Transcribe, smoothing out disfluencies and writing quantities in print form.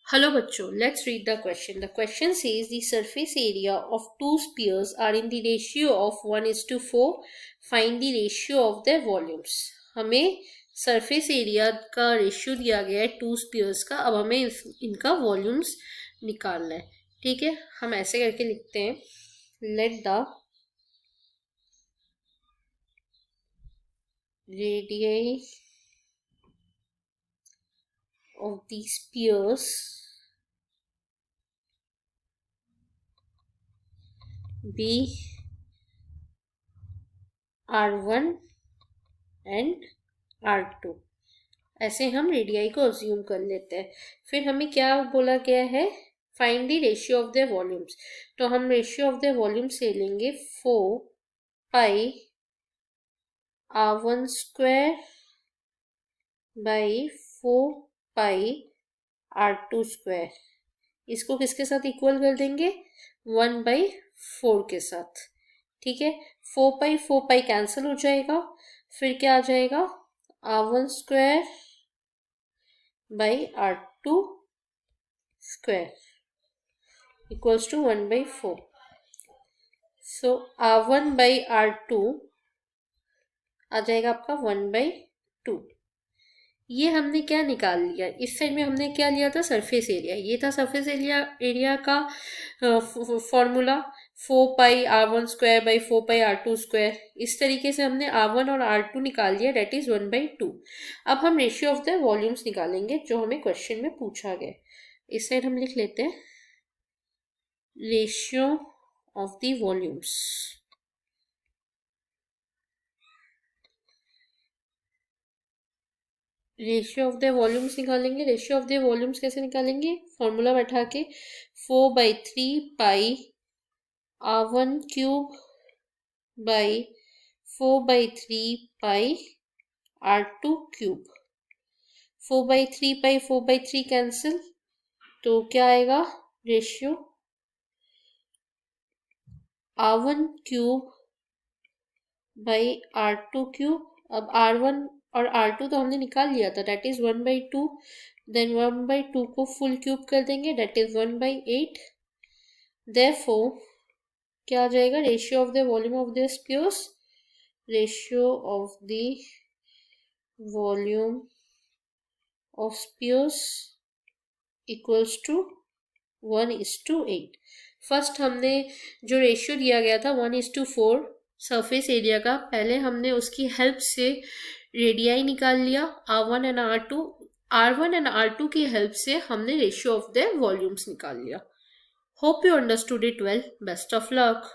Hello बच्चों, let's read the question. The question says the surface area of two spheres are in the ratio of 1:4. Find the ratio of their volumes. हमें surface area का ratio दिया गया है to spheres का. अब हमें इनका वॉल्यूम्स निकालना है. ठीक है, हम ऐसे करके लिखते हैं. Let the radii of the spheres be R1 and R2. ऐसे हम रेडियाई को अज्यूम कर लेते हैं. फिर हमें क्या बोला गया है, find the ratio of the volumes. तो हम रेशियो ऑफ द वॉल्यूम्स ले लेंगे 4 पाई R1 square by 4 pi R2 square. इसको किसके साथ इक्वल कर देंगे, 1/4 के साथ. ठीक है, 4 पाई कैंसिल हो जाएगा. फिर क्या आ जाएगा, R1 square by R2 square equals to 1/4. So R1 by R2 आ जाएगा आपका 1/2. ये हमने क्या निकाल लिया, इस साइड में हमने क्या लिया था, सरफेस एरिया. ये था सरफेस एरिया का formula 4 pi R1 square by 4 pi R2 square. इस तरीके से हमने R1 और R2 निकाल लिया, डेट इज 1/2. अब हम रेशियो ऑफ द वॉल्यूम्स निकालेंगे जो हमें क्वेश्चन में पूछा गया. इस साइड हम लिख लेते हैं ratio of the volumes. Ratio of the volumes निकालेंगे. रेशियो ऑफ द वॉल्यूम्स कैसे निकालेंगे, फॉर्मूला बैठा के 4/3 पाई R1 cube by 4/3 pi R2 cube. 4/3 pi 4/3 cancel, तो क्या आएगा, ratio R1 cube by R2 cube. अब R1 और R2 तो हमने निकाल लिया था, डेट इज 1/2. देन 1/2 को फुल क्यूब कर देंगे, डेट इज 1/8. देयरफॉर क्या आ जाएगा, ratio of the volume of the spheres. Ratio of the volume of spheres equals to 1:8. First हमने जो रेशियो दिया गया था 1:4 सरफेस एरिया का, पहले हमने उसकी हेल्प से रेडियाई निकाल लिया R1 and R2. R1 and R2 की हेल्प से हमने रेशियो ऑफ द वॉल्यूम्स निकाल लिया. Hope you understood it well. Best of luck.